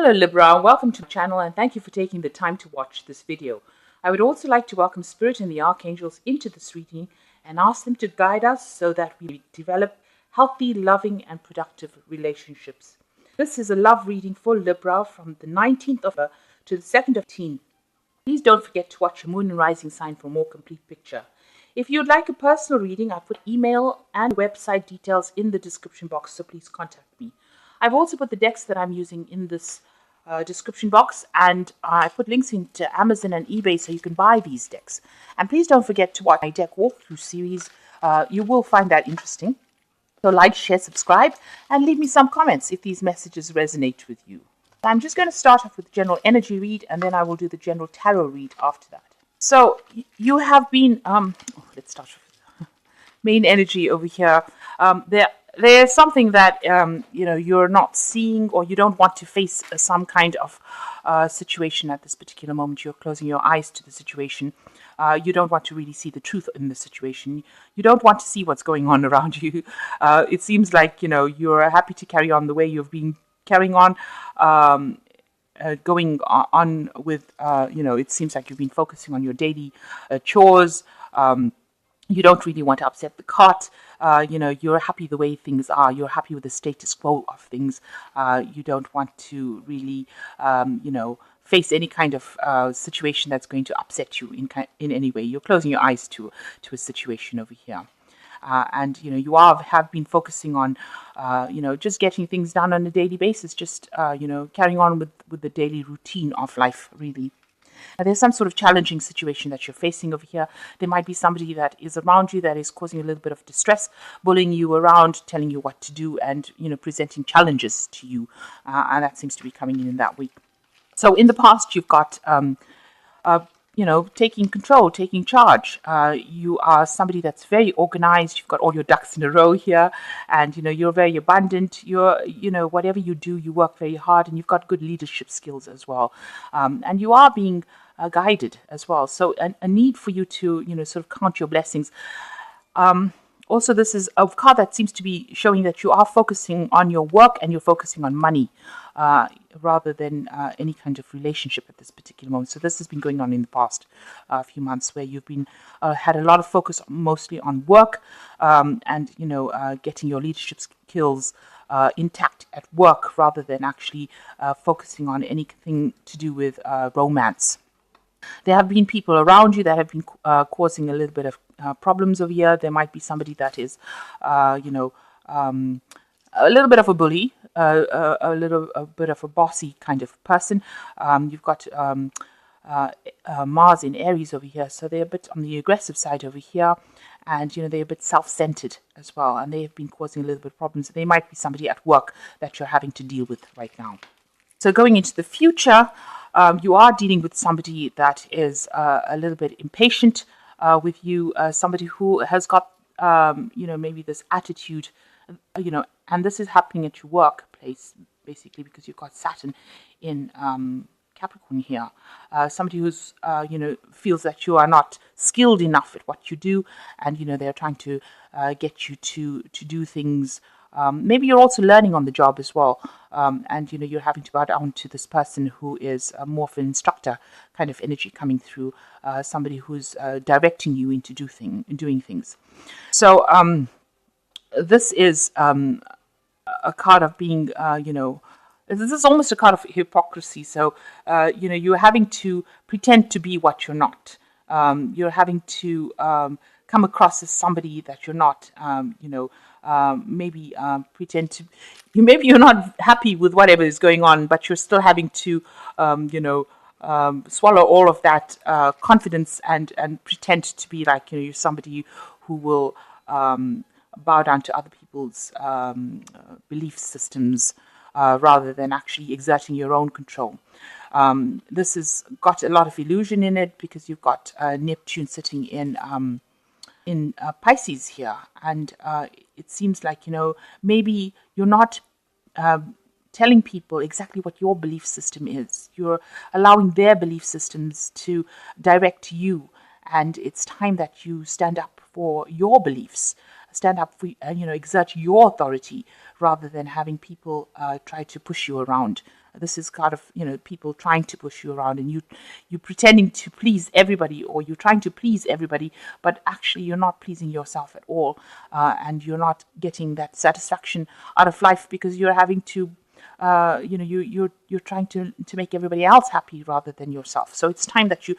Hello Libra, welcome to the channel and thank you for taking the time to watch this video. I would also like to welcome Spirit and the Archangels into this reading and ask them to guide us so that we develop healthy, loving and productive relationships. This is a love reading for Libra from the 19th of to the 2nd of 10. Please don't forget to watch your moon and rising sign for a more complete picture. If you'd like a personal reading, I put email and website details in the description box, so please contact me. I've also put the decks that I'm using in this description box, and I put links into Amazon and eBay so you can buy these decks. And please don't forget to watch my deck walkthrough series. You will find that interesting. So like, share, subscribe, and leave me some comments if these messages resonate with you. I'm just going to start off with the general energy read, and then I will do the general tarot read after that. So you have been, let's start with main energy over here. There's something that you're not seeing, or you don't want to face some kind of situation at this particular moment. You're closing your eyes to the situation. You don't want to really see the truth in the situation. You don't want to see what's going on around you. It seems like you're happy to carry on the way you've been carrying on. Going on with, it seems like you've been focusing on your daily chores. You don't really want to upset the cart. You're happy the way things are. You're happy with the status quo of things. You don't want to really, face any kind of situation that's going to upset you in any way. You're closing your eyes to a situation over here. And you have been focusing on just getting things done on a daily basis, just carrying on with the daily routine of life, really. There's some sort of challenging situation that you're facing over here. There might be somebody that is around you that is causing a little bit of distress, bullying you around, telling you what to do, and presenting challenges to you, and that seems to be coming in that week. So in the past, you've got taking control, taking charge. You are somebody that's very organized. You've got all your ducks in a row here, and you're very abundant. You're whatever you do, you work very hard, and you've got good leadership skills as well. And you are being guided as well. So a need for you to sort of count your blessings. Also, this is a card that seems to be showing that you are focusing on your work and you're focusing on money rather than any kind of relationship at this particular moment. So this has been going on in the past few months, where you've been had a lot of focus mostly on work and getting your leadership skills intact at work rather than actually focusing on anything to do with romance. There have been people around you that have been causing a little bit of problems over here. There might be somebody that is, a little bit of a bully, a bit of a bossy kind of person. You've got Mars in Aries over here, so they're a bit on the aggressive side over here, and they're a bit self-centered as well, and they have been causing a little bit of problems. They might be somebody at work that you're having to deal with right now. So going into the future, you are dealing with somebody that is a little bit impatient with you, somebody who has got, maybe this attitude, and this is happening at your workplace, basically, because you've got Saturn in Capricorn here. Somebody who's, feels that you are not skilled enough at what you do, and, they're trying to get you to do things. Maybe you're also learning on the job as well, and you're having to bow down to this person who is more of an instructor kind of energy coming through, somebody who's directing you into doing things. So this is a card of being, this is almost a card of hypocrisy. So you're having to pretend to be what you're not. You're having to come across as somebody that you're not. Maybe pretend to, maybe you're not happy with whatever is going on, but you're still having to, swallow all of that confidence and pretend to be like, you're somebody who will bow down to other people's belief systems rather than actually exerting your own control. This has got a lot of illusion in it because you've got Neptune sitting in Pisces here, and it seems like maybe you're not telling people exactly what your belief system is. You're allowing their belief systems to direct you, and it's time that you stand up for your beliefs, stand up for exert your authority rather than having people try to push you around. This is kind of, people trying to push you around, and you pretending to please everybody, or you're trying to please everybody, but actually you're not pleasing yourself at all, and you're not getting that satisfaction out of life because you're having to you're trying to make everybody else happy rather than yourself. So it's time that you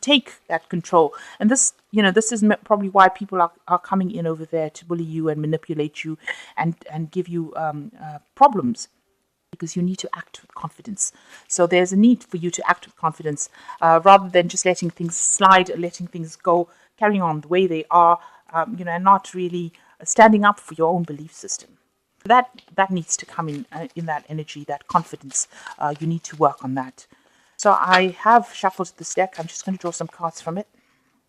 take that control. And this is probably why people are coming in over there to bully you and manipulate you and give you problems, because you need to act with confidence. So there's a need for you to act with confidence, rather than just letting things slide, letting things go, carrying on the way they are, and not really standing up for your own belief system. That needs to come in that energy, that confidence. You need to work on that. So I have shuffled this deck. I'm just going to draw some cards from it.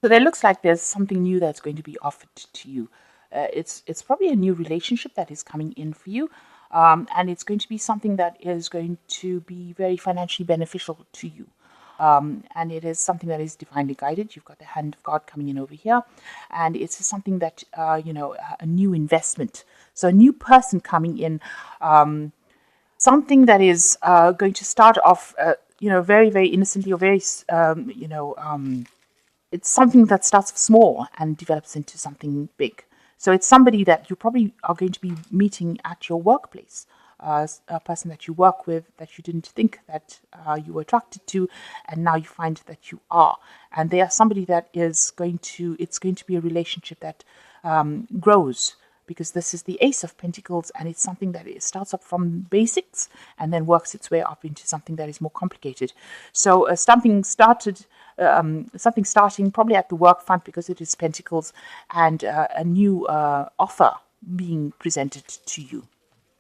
So there looks like there's something new that's going to be offered to you. It's probably a new relationship that is coming in for you. And it's going to be something that is going to be very financially beneficial to you. And it is something that is divinely guided. You've got the hand of God coming in over here. And it's something that, a new investment. So a new person coming in, something that is going to start off, very, very innocently, or very, it's something that starts small and develops into something big. So it's somebody that you probably are going to be meeting at your workplace, a person that you work with that you didn't think that you were attracted to, and now you find that you are. And they are somebody that it's going to be a relationship that grows, because this is the Ace of Pentacles, and it's something that it starts up from basics and then works its way up into something that is more complicated. So something starting probably at the work front, because it is Pentacles, and a new offer being presented to you.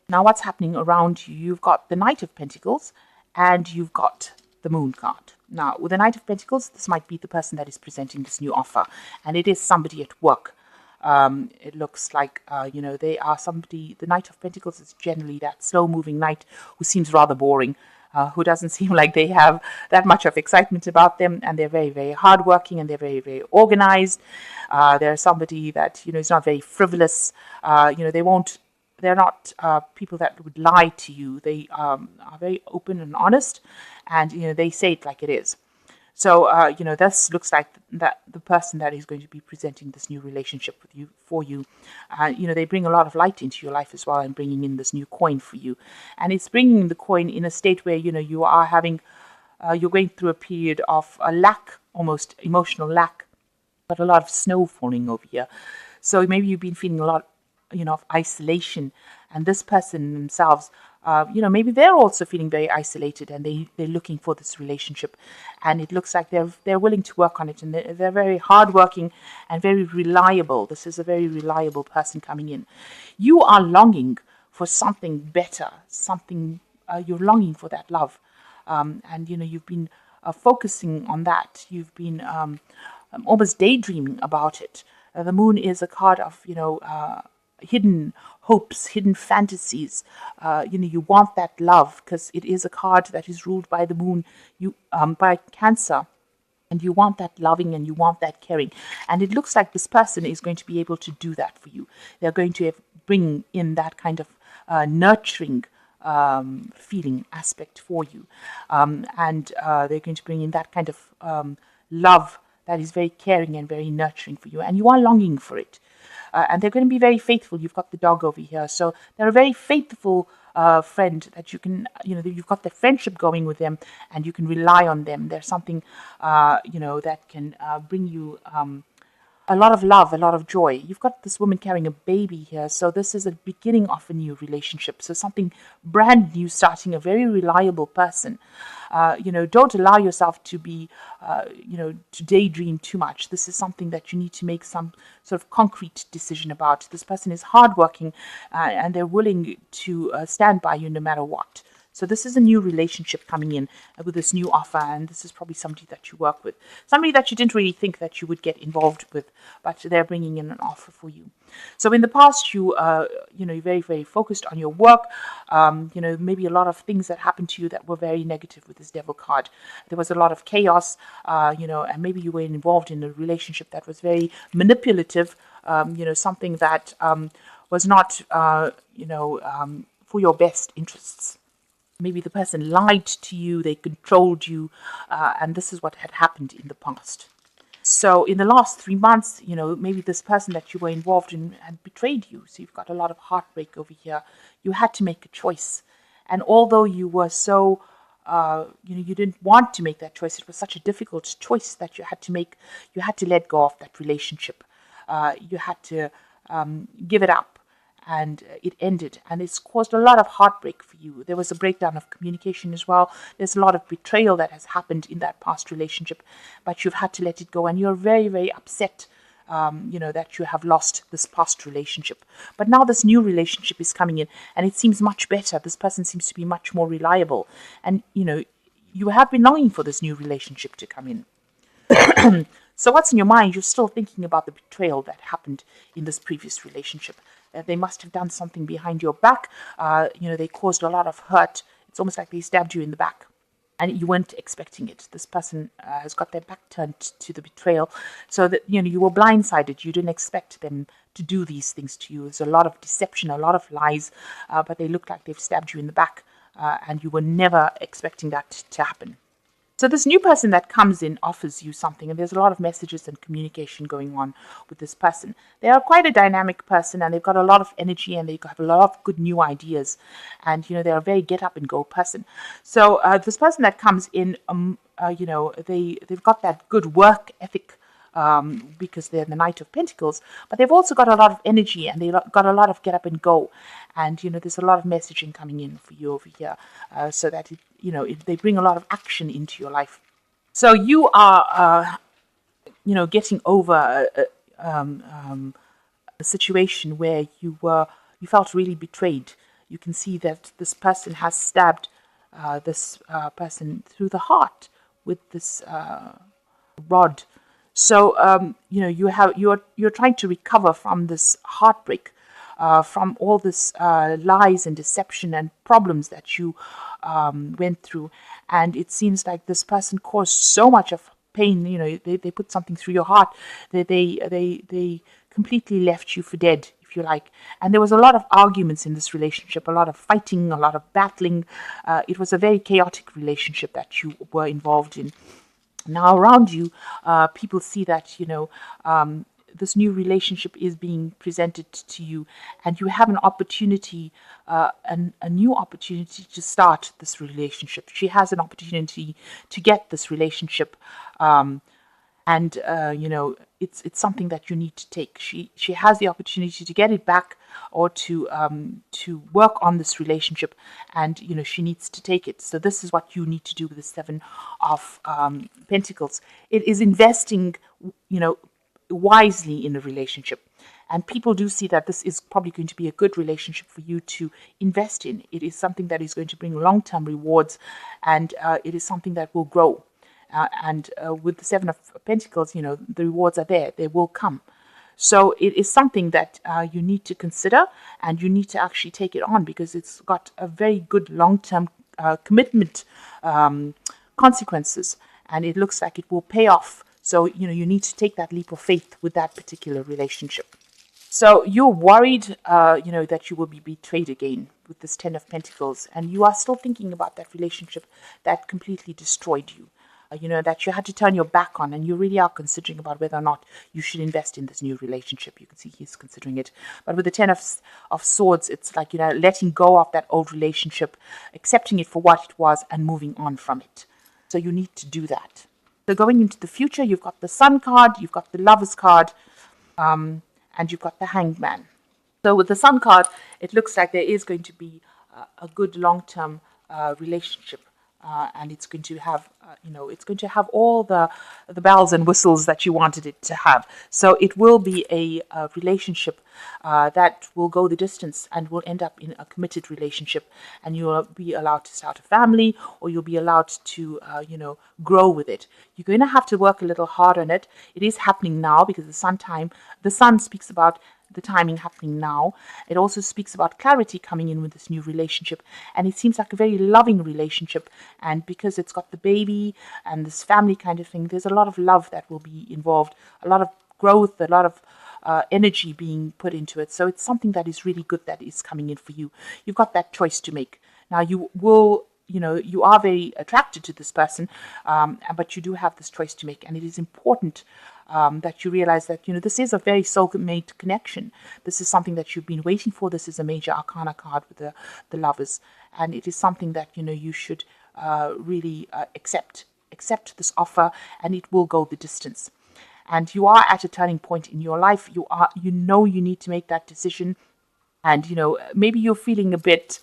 Now what's happening around you? You've got the Knight of Pentacles and you've got the Moon card. Now with the Knight of Pentacles, this might be the person that is presenting this new offer, and it is somebody at work. It looks like, they are somebody. The Knight of Pentacles is generally that slow-moving knight who seems rather boring, who doesn't seem like they have that much of excitement about them, and they're very, very hardworking, and they're very, very organized. They're somebody that, is not very frivolous. They're not people that would lie to you. They are very open and honest, and, they say it like it is. So, this looks like that the person that is going to be presenting this new relationship for you, they bring a lot of light into your life as well, and bringing in this new coin for you. And it's bringing the coin in a state where, you are having, you're going through a period of a lack, almost emotional lack, but a lot of snow falling over here. So maybe you've been feeling a lot, of isolation, and this person themselves, maybe they're also feeling very isolated, and they're looking for this relationship, and it looks like they're willing to work on it, and they're very hardworking and very reliable. This is a very reliable person coming in. You are longing for something better, something, you're longing for that love, and you've been focusing on that. You've been almost daydreaming about it. The Moon is a card of hidden hopes, hidden fantasies. You want that love, because it is a card that is ruled by the Moon, by Cancer, and you want that loving, and you want that caring. And it looks like this person is going to be able to do that for you. They're going to bring in that kind of nurturing feeling aspect for you, and they're going to bring in that kind of love that is very caring and very nurturing for you, and you are longing for it. And they're going to be very faithful. You've got the dog over here. So they're a very faithful friend that you can, you've got the friendship going with them, and you can rely on them. There's something, that can bring you a lot of love, a lot of joy. You've got this woman carrying a baby here. So this is a beginning of a new relationship. So something brand new starting, a very reliable person. Don't allow yourself to be, to daydream too much. This is something that you need to make some sort of concrete decision about. This person is hardworking, and they're willing to stand by you no matter what. So this is a new relationship coming in with this new offer, and this is probably somebody that you work with, somebody that you didn't really think that you would get involved with, but they're bringing in an offer for you. So in the past, you're very, very focused on your work. Maybe a lot of things that happened to you that were very negative with this Devil card. There was a lot of chaos, and maybe you were involved in a relationship that was very manipulative. Something that was not, for your best interests. Maybe the person lied to you, they controlled you, and this is what had happened in the past. So in the last 3 months, maybe this person that you were involved in had betrayed you. So you've got a lot of heartbreak over here. You had to make a choice. And although you were so, you didn't want to make that choice, it was such a difficult choice that you had to make. You had to let go of that relationship. You had to give it up. And it ended, and it's caused a lot of heartbreak for you. There was a breakdown of communication as well. There's a lot of betrayal that has happened in that past relationship, but you've had to let it go, and you're very, very upset, that you have lost this past relationship. But now this new relationship is coming in, and it seems much better. This person seems to be much more reliable, and you have been longing for this new relationship to come in. So what's in your mind? You're still thinking about the betrayal that happened in this previous relationship. They must have done something behind your back. They caused a lot of hurt. It's almost like they stabbed you in the back, and you weren't expecting it. This person has got their back turned to the betrayal, so that you were blindsided. You didn't expect them to do these things to you. There's a lot of deception, a lot of lies, but they look like they've stabbed you in the back, and you were never expecting that to happen. So this new person that comes in offers you something, and there's a lot of messages and communication going on with this person. They are quite a dynamic person, and they've got a lot of energy, and they have a lot of good new ideas, and they're a very get up and go person. So this person that comes in, they've got that good work ethic. Because they're the Knight of Pentacles, but they've also got a lot of energy, and they've got a lot of get up and go, and there's a lot of messaging coming in for you over here, so that they bring a lot of action into your life. So you are getting over a situation where you felt really betrayed. You can see that this person has stabbed this person through the heart with this rod. So you're trying to recover from this heartbreak, from all this lies and deception and problems that you went through, and it seems like this person caused so much of pain. They put something through your heart. They completely left you for dead, if you like. And there was a lot of arguments in this relationship, a lot of fighting, a lot of battling. It was a very chaotic relationship that you were involved in. Now around you, people see that, this new relationship is being presented to you, and you have an opportunity, a new opportunity to start this relationship. She has an opportunity to get this relationship, and it's something that you need to take. She has the opportunity to get it back, or to work on this relationship, and she needs to take it. So this is what you need to do with the Seven of Pentacles. It is investing wisely in a relationship, and people do see that this is probably going to be a good relationship for you to invest in. It is something that is going to bring long-term rewards, and it is something that will grow. And with the Seven of Pentacles, the rewards are there. They will come. So it is something that you need to consider, and you need to actually take it on, because it's got a very good long-term commitment consequences, and it looks like it will pay off. So, you need to take that leap of faith with that particular relationship. So you're worried, that you will be betrayed again with this Ten of Pentacles, and you are still thinking about that relationship that completely destroyed you. That you had to turn your back on, and you really are considering about whether or not you should invest in this new relationship. You can see he's considering it. But with the Ten of Swords, it's like, letting go of that old relationship, accepting it for what it was, and moving on from it. So you need to do that. So going into the future, you've got the Sun card, you've got the Lovers card, and you've got the Hanged Man. So with the Sun card, it looks like there is going to be a good long-term relationship. And it's going to have, all the bells and whistles that you wanted it to have. So it will be a relationship that will go the distance and will end up in a committed relationship. And you'll be allowed to start a family, or you'll be allowed to, grow with it. You're going to have to work a little hard on it. It is happening now, because the Sun speaks about the timing happening now. It also speaks about clarity coming in with this new relationship, and it seems like a very loving relationship. And because it's got the baby and this family kind of thing, there's a lot of love that will be involved, a lot of growth, a lot of energy being put into it. So it's something that is really good that is coming in for you. You've got that choice to make. Now you will, you are very attracted to this person, but you do have this choice to make, and it is important that you realize that, this is a very soulmate connection. This is something that you've been waiting for. This is a major arcana card with the lovers, and it is something that, you should really accept this offer, and it will go the distance. And you are at a turning point in your life. You need to make that decision, and maybe you're feeling a bit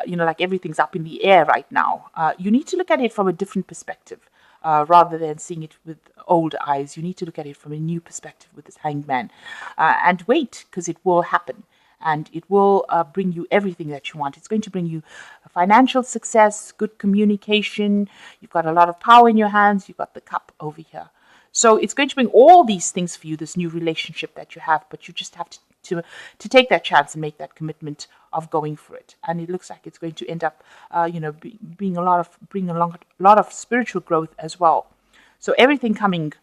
like everything's up in the air right now. You need to look at it from a different perspective, rather than seeing it with old eyes. You need to look at it from a new perspective with this Hanged Man, and wait, because it will happen. And it will bring you everything that you want. It's going to bring you financial success, good communication. You've got a lot of power in your hands. You've got the cup over here. So it's going to bring all these things for you, this new relationship that you have. But you just have to take that chance and make that commitment of going for it. And it looks like it's going to end up, bringing along a lot of spiritual growth as well. So everything coming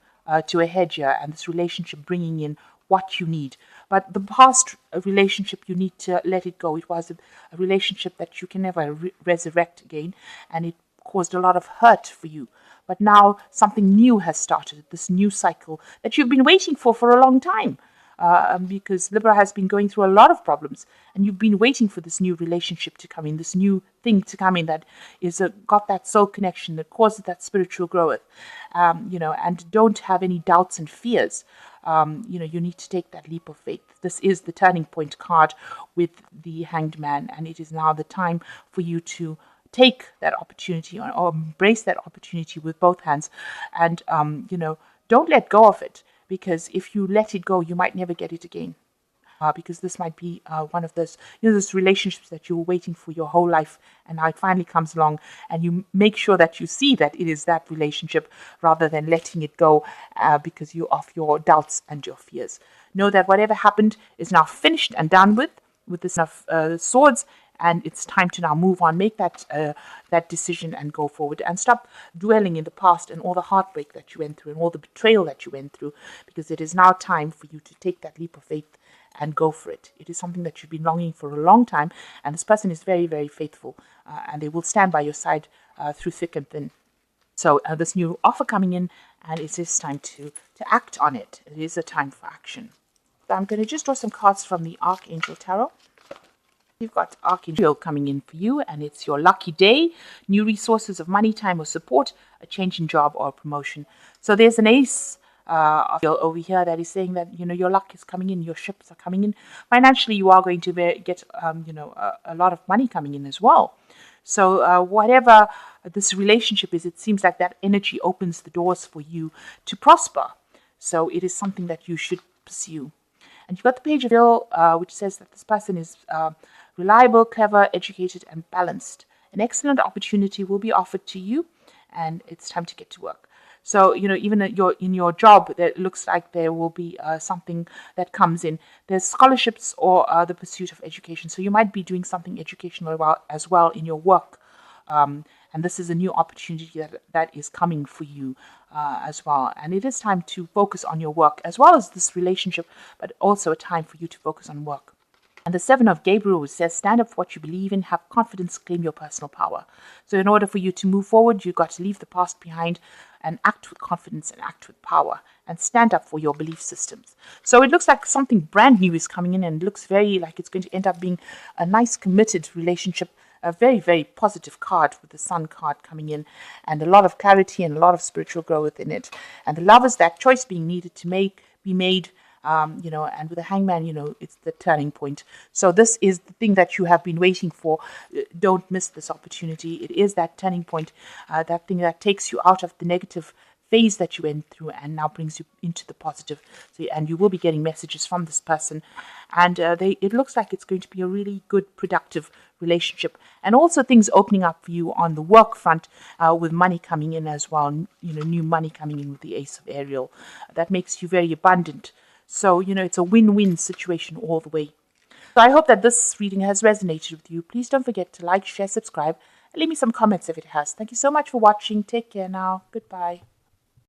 to a head here, and this relationship bringing in what you need. But the past relationship, you need to let it go. It was a relationship that you can never resurrect again, and it caused a lot of hurt for you. But now something new has started, this new cycle that you've been waiting for a long time. Because Libra has been going through a lot of problems, and you've been waiting for this new relationship to come in, this new thing to come in that is got that soul connection, that causes that spiritual growth, and don't have any doubts and fears. You need to take that leap of faith. This is the turning point card with the Hanged Man, and it is now the time for you to take that opportunity, or embrace that opportunity with both hands, and don't let go of it. Because if you let it go, you might never get it again. Because this might be one of those, those relationships that you were waiting for your whole life, and now it finally comes along, and you make sure that you see that it is that relationship, rather than letting it go because of your doubts and your fears. Know that whatever happened is now finished and done with this swords, and it's time to now move on, make that decision and go forward, and stop dwelling in the past and all the heartbreak that you went through and all the betrayal that you went through, because it is now time for you to take that leap of faith and go for it. It is something that you've been longing for a long time, and this person is very, very faithful, and they will stand by your side through thick and thin. So this new offer coming in, and it is time to act on it. It is a time for action. So I'm going to just draw some cards from the Archangel Tarot. You've got Archangel coming in for you, and it's your lucky day, new resources of money, time, or support, a change in job or a promotion. So there's an ace over here that is saying that, your luck is coming in, your ships are coming in. Financially, you are going to get, a lot of money coming in as well. So whatever this relationship is, it seems like that energy opens the doors for you to prosper. So it is something that you should pursue. And you've got the Page of Wheel, which says that this person is reliable, clever, educated, and balanced. An excellent opportunity will be offered to you, and it's time to get to work. So, even in your job, it looks like there will be something that comes in. There's scholarships or the pursuit of education. So you might be doing something educational as well in your work. And this is a new opportunity that is coming for you as well. And it is time to focus on your work as well as this relationship, but also a time for you to focus on work. And the Seven of Gabriel says, stand up for what you believe in, have confidence, claim your personal power. So in order for you to move forward, you've got to leave the past behind and act with confidence and act with power and stand up for your belief systems. So it looks like something brand new is coming in, and it looks very like it's going to end up being a nice committed relationship, a very, very positive card with the Sun card coming in, and a lot of clarity and a lot of spiritual growth in it. And the Lovers, that choice being needed to be made, and with the Hangman, it's the turning point. So this is the thing that you have been waiting for. Don't miss this opportunity. It is that turning point, that thing that takes you out of the negative phase that you went through and now brings you into the positive. So, and you will be getting messages from this person, and it looks like it's going to be a really good, productive relationship, and also things opening up for you on the work front, with money coming in as well. New money coming in with the Ace of Ariel. That makes you very abundant. So, it's a win-win situation all the way. So I hope that this reading has resonated with you. Please don't forget to like, share, subscribe, and leave me some comments if it has. Thank you so much for watching. Take care now. Goodbye.